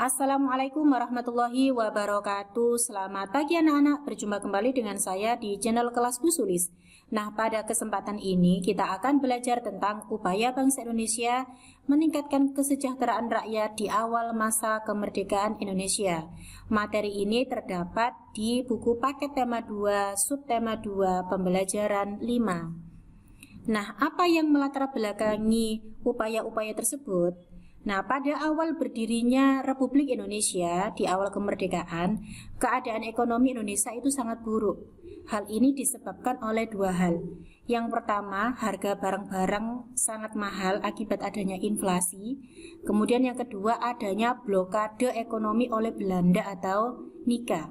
Assalamualaikum warahmatullahi wabarakatuh. Selamat pagi anak-anak, berjumpa kembali dengan saya di channel kelas Bu Sulis. Nah, pada kesempatan ini kita akan belajar tentang upaya bangsa Indonesia meningkatkan kesejahteraan rakyat di awal masa kemerdekaan Indonesia. Materi ini terdapat di buku paket tema 2, subtema 2, pembelajaran 5. Nah, apa yang melatar belakangi upaya-upaya tersebut? Nah, pada awal berdirinya Republik Indonesia, di awal kemerdekaan, keadaan ekonomi Indonesia itu sangat buruk. Hal ini disebabkan oleh dua hal. Yang pertama, harga barang-barang sangat mahal akibat adanya inflasi. Kemudian yang kedua, adanya blokade ekonomi oleh Belanda atau NIKA.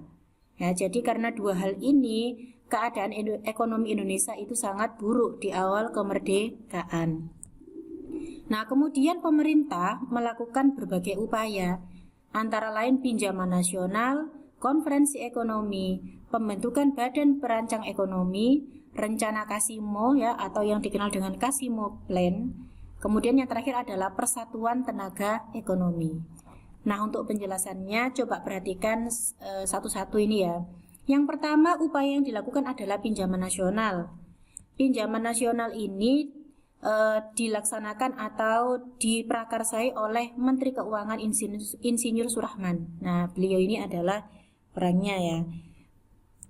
Ya, jadi karena dua hal ini, keadaan ekonomi Indonesia itu sangat buruk di awal kemerdekaan. Nah, kemudian pemerintah melakukan berbagai upaya, antara lain pinjaman nasional, konferensi ekonomi, pembentukan badan perancang ekonomi, rencana Kasimo ya atau yang dikenal dengan Kasimo Plan. Kemudian yang terakhir adalah Persatuan Tenaga Ekonomi. Nah, untuk penjelasannya coba perhatikan satu-satu ini ya. Yang pertama, upaya yang dilakukan adalah pinjaman nasional. Pinjaman nasional ini dilaksanakan atau diprakarsai oleh Menteri Keuangan Insinyur Surahman. Nah, beliau ini adalah orangnya ya.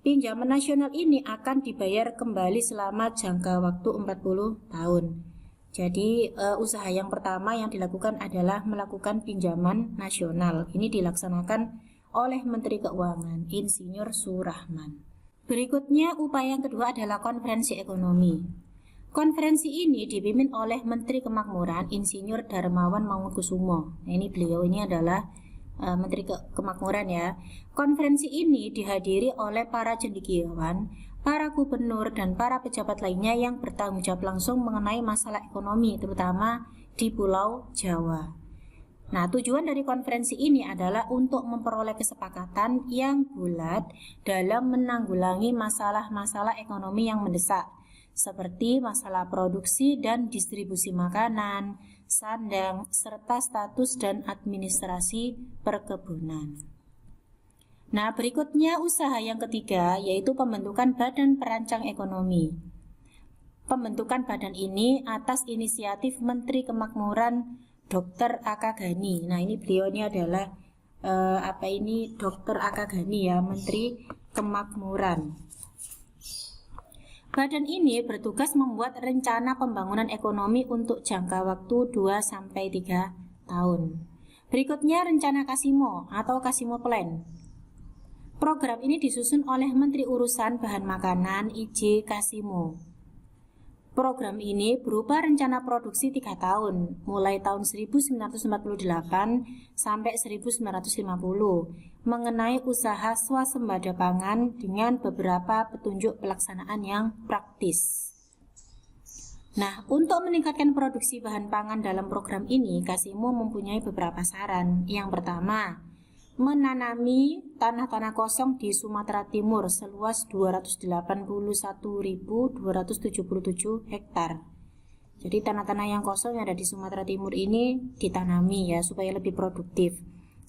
Pinjaman nasional ini akan dibayar kembali selama jangka waktu 40 tahun. Jadi usaha yang pertama yang dilakukan adalah melakukan pinjaman nasional. Ini dilaksanakan oleh Menteri Keuangan Insinyur Surahman. Berikutnya upaya yang kedua adalah konferensi ekonomi. Konferensi ini dipimpin oleh Menteri Kemakmuran Insinyur Darmawan Mangunkusumo. Nah, ini beliau ini adalah Menteri Kemakmuran ya. Konferensi ini dihadiri oleh para cendekiawan, para gubernur dan para pejabat lainnya yang bertanggung jawab langsung mengenai masalah ekonomi, terutama di Pulau Jawa. Nah, tujuan dari konferensi ini adalah untuk memperoleh kesepakatan yang bulat dalam menanggulangi masalah-masalah ekonomi yang mendesak, seperti masalah produksi dan distribusi makanan, sandang, serta status dan administrasi perkebunan. Nah, berikutnya usaha yang ketiga yaitu pembentukan Badan Perancang Ekonomi. Pembentukan badan ini atas inisiatif Menteri Kemakmuran Dr. Aka Gani. Nah, ini beliau ini adalah Dr. Aka Gani ya, Menteri Kemakmuran. Badan ini bertugas membuat rencana pembangunan ekonomi untuk jangka waktu 2-3 tahun. Berikutnya rencana Kasimo atau Kasimo Plan. Program ini disusun oleh Menteri Urusan Bahan Makanan I.J. Kasimo. Program ini berupa rencana produksi 3 tahun, mulai tahun 1948 sampai 1950, mengenai usaha swasembada pangan dengan beberapa petunjuk pelaksanaan yang praktis. Nah, untuk meningkatkan produksi bahan pangan dalam program ini, Kasimo mempunyai beberapa saran. Yang pertama, menanami tanah-tanah kosong di Sumatera Timur seluas 281.277 hektar. Jadi tanah-tanah yang kosong yang ada di Sumatera Timur ini ditanami ya supaya lebih produktif,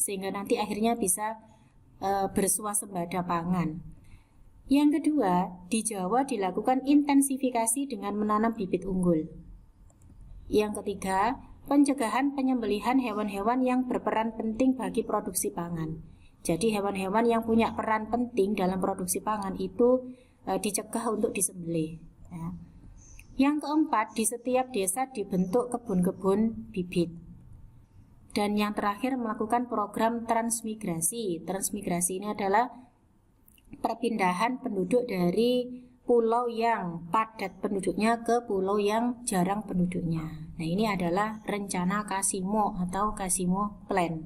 sehingga nanti akhirnya bisa bersuasembada pangan. Yang kedua, di Jawa dilakukan intensifikasi dengan menanam bibit unggul. Yang ketiga, pencegahan penyembelihan hewan-hewan yang berperan penting bagi produksi pangan. Jadi hewan-hewan yang punya peran penting dalam produksi pangan itu dicegah untuk disembelih. Ya. Yang keempat, di setiap desa dibentuk kebun-kebun bibit. Dan yang terakhir, melakukan program transmigrasi. Transmigrasi ini adalah perpindahan penduduk dari pulau yang padat penduduknya ke pulau yang jarang penduduknya. Nah, ini adalah rencana Kasimo atau Kasimo Plan.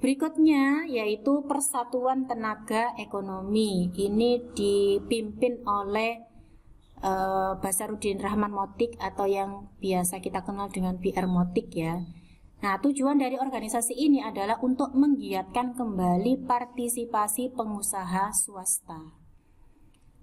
Berikutnya yaitu Persatuan Tenaga Ekonomi. Ini dipimpin oleh Basaruddin Rahman Motik atau yang biasa kita kenal dengan BR Motik ya. Nah, tujuan dari organisasi ini adalah untuk menggiatkan kembali partisipasi pengusaha swasta.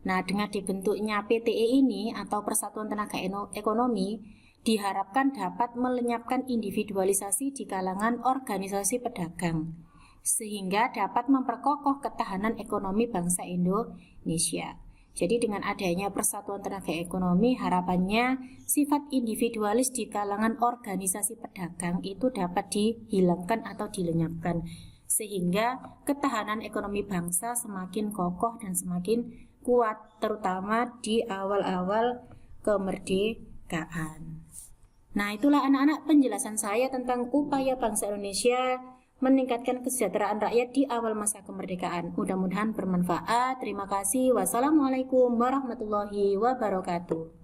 Nah, dengan dibentuknya PTE ini atau Persatuan Tenaga Ekonomi, diharapkan dapat melenyapkan individualisasi di kalangan organisasi pedagang, sehingga dapat memperkokoh ketahanan ekonomi bangsa Indonesia. Jadi dengan adanya persatuan tenaga ekonomi, harapannya sifat individualis di kalangan organisasi pedagang itu dapat dihilangkan atau dilenyapkan, sehingga ketahanan ekonomi bangsa semakin kokoh dan semakin kuat, terutama di awal-awal kemerdekaan. Nah, itulah anak-anak penjelasan saya tentang upaya bangsa Indonesia meningkatkan kesejahteraan rakyat di awal masa kemerdekaan. Mudah-mudahan bermanfaat. Terima kasih. Wassalamualaikum warahmatullahi wabarakatuh.